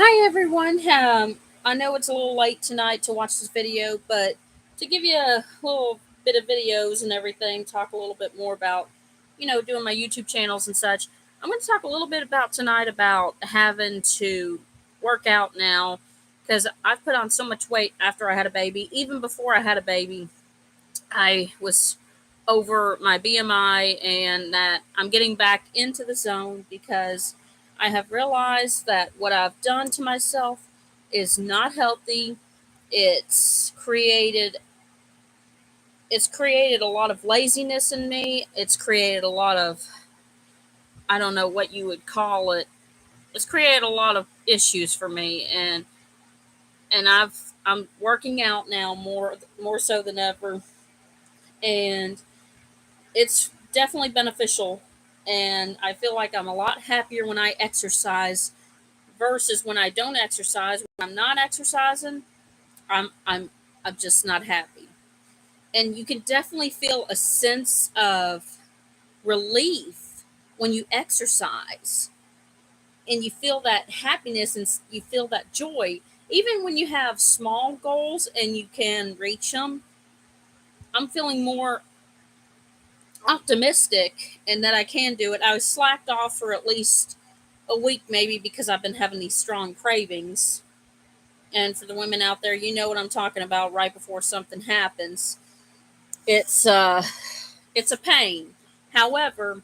Hi everyone. I know it's a little late tonight to watch this video, but to give you a little bit of videos and everything, talk a little bit more about, doing my YouTube channels and such. I'm going to talk a little bit about tonight about having to work out now because I've put on so much weight after I had a baby. Even before I had a baby, I was over my BMI and that I'm getting back into the zone because I have realized that what I've done to myself is not healthy. It's created it's created a lot of laziness in me. It's created a lot of, I don't know what you would call it. It's created a lot of issues for me, and I'm working out now more so than ever, and it's definitely beneficial. And I feel like I'm a lot happier when I exercise versus when I don't exercise. When I'm not exercising, I'm I'm I'm just not happy. And you can definitely feel a sense of relief when you exercise, and you feel that happiness and you feel that joy even when you have small goals and you can reach them. I'm feeling more optimistic and that I can do it. I was slacked off for at least a week, maybe because I've been having these strong cravings. And for the women out there, you know what I'm talking about. Right before something happens, it's it's a pain. However,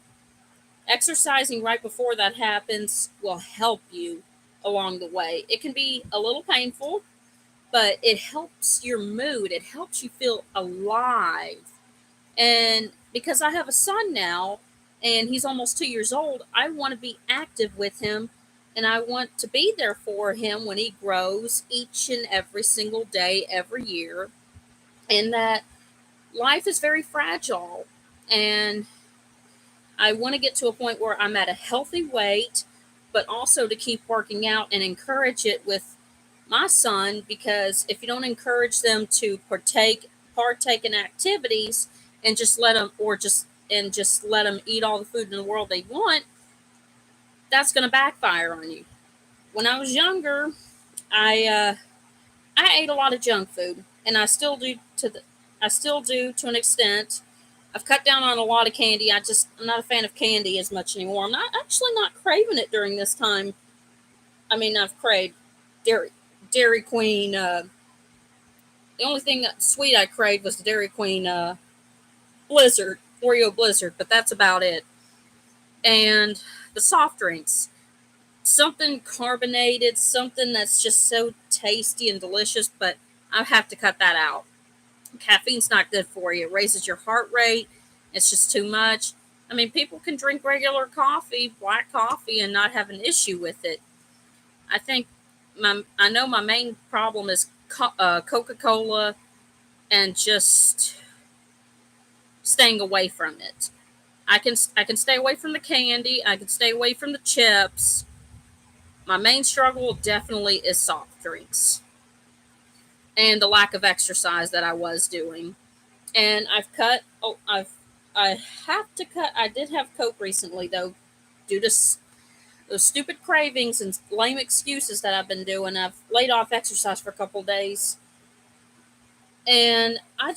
exercising right before that happens will help you along the way. It can be a little painful, but it helps your mood. It helps you feel alive. And because I have a son now and he's almost 2 years old, I want to be active with him and I want to be there for him when he grows each and every single day, every year. And that life is very fragile. And I want to get to a point where I'm at a healthy weight, but also to keep working out and encourage it with my son, because if you don't encourage them to partake in activities and just let them just let them eat all the food in the world they want, that's going to backfire on you. When I was younger, I ate a lot of junk food, and I still do to an extent. I've cut down on a lot of candy. I'm not a fan of candy as much anymore. I'm not actually not craving it during this time. I mean, I've craved dairy Dairy Queen. The only thing sweet I craved was the Dairy Queen Blizzard, Oreo Blizzard, but that's about it. And the soft drinks, something carbonated, something that's just so tasty and delicious, but I have to cut that out. Caffeine's not good for you. It raises your heart rate. It's just too much. I mean, people can drink regular coffee, black coffee, and not have an issue with it. I think I know my main problem is Coca Cola and just staying away from it. I can stay away from the candy. I can stay away from the chips. My main struggle definitely is soft drinks and the lack of exercise that I was doing. And I've cut. Oh, I have to cut. I did have Coke recently though, due to those stupid cravings and lame excuses that I've been doing. I've laid off exercise for a couple days, and I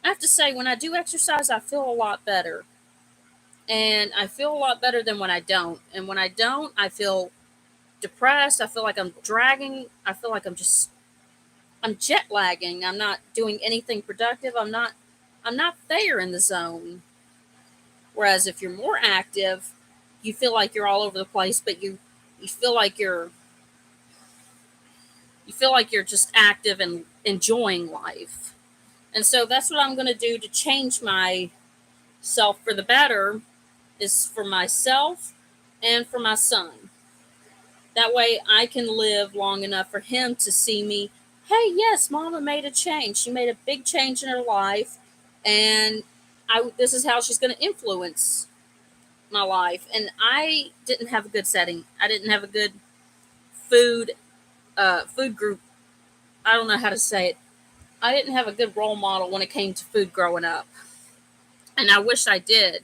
have to say, when I do exercise, I feel a lot better, and I feel a lot better than when I don't. And when I don't, I feel depressed. I feel like I'm dragging. I feel like I'm jet lagging. I'm not doing anything productive. I'm not there in the zone. Whereas if you're more active, you feel like you're all over the place, but you feel like you're just active and enjoying life. And so that's what I'm going to do to change myself for the better, is for myself and for my son. That way I can live long enough for him to see me, hey, yes, mama made a change. She made a big change in her life, and this is how she's going to influence my life. And I didn't have a good setting. I didn't have a good food food group. I don't know how to say it. I didn't have a good role model when it came to food growing up, and I wish I did.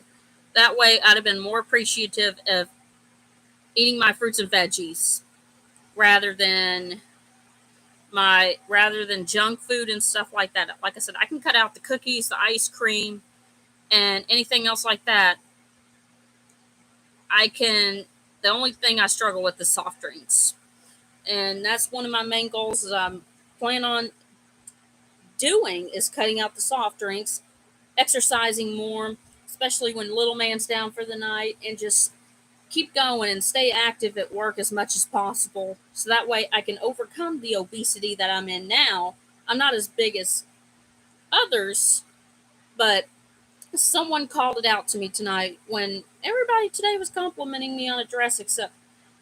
That way, I'd have been more appreciative of eating my fruits and veggies rather than junk food and stuff like that. Like I said, I can cut out the cookies, the ice cream, and anything else like that. I can. The only thing I struggle with is soft drinks, and that's one of my main goals. Is I'm planning on doing is cutting out the soft drinks, exercising more, especially when little man's down for the night, and just keep going and stay active at work as much as possible. So that way I can overcome the obesity that I'm in now. I'm not as big as others, but someone called it out to me tonight when everybody today was complimenting me on a dress except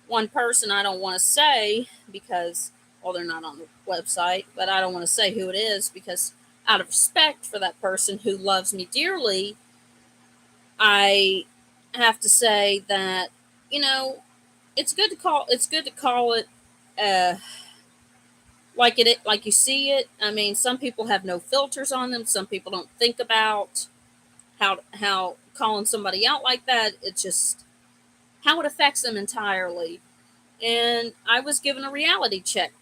one person I don't want to say because, well, they're not on the website, but I don't want to say who it is because out of respect for that person who loves me dearly, I have to say that, you know, it's good to call it uh like you see it. I mean, some people have no filters on them. Some people don't think about how calling somebody out like that, it's just how it affects them entirely. And I was given a reality check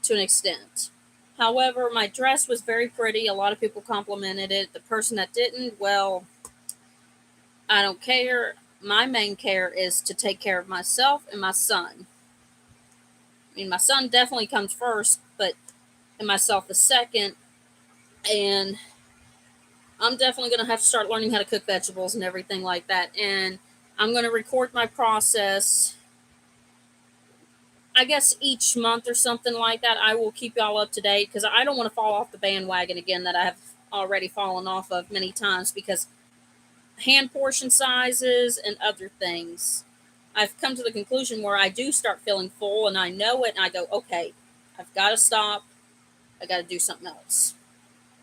to an extent. However, my dress was very pretty. A lot of people complimented it. The person that didn't, well, I don't care. My main care is to take care of myself and my son. I mean, my son definitely comes first, but and myself is second. And I'm definitely going to have to start learning how to cook vegetables and everything like that. And I'm going to record my process, I guess, each month or something like that. I will keep y'all up to date because I don't want to fall off the bandwagon again that I have already fallen off of many times because hand portion sizes and other things. I've come to the conclusion where I do start feeling full and I know it and I go, okay, I've got to stop. I got to do something else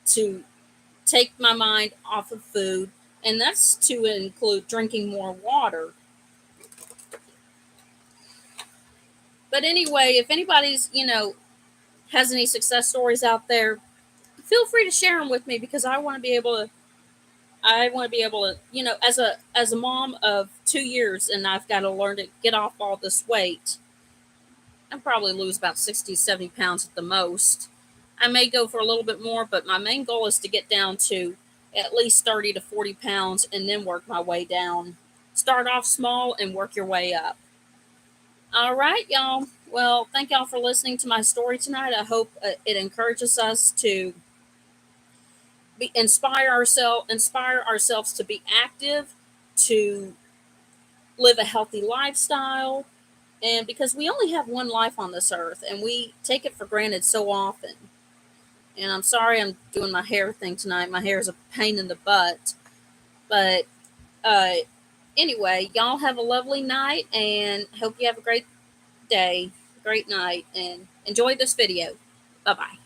to take my mind off of food. And that's to include drinking more water. But anyway, if anybody's, has any success stories out there, feel free to share them with me because I want to be able to, as a mom of 2 years and I've got to learn to get off all this weight. I probably lose about 60, 70 pounds at the most. I may go for a little bit more, but my main goal is to get down to at least 30 to 40 pounds and then work my way down. Start off small and work your way up. All right, y'all. Well, thank y'all for listening to my story tonight. I hope it encourages us to inspire ourselves to be active, to live a healthy lifestyle, and because we only have one life on this earth and we take it for granted so often. And I'm sorry I'm doing my hair thing tonight. My hair is a pain in the butt. But uh, anyway, y'all have a lovely night and hope you have a great day, great night, and enjoy this video. Bye bye.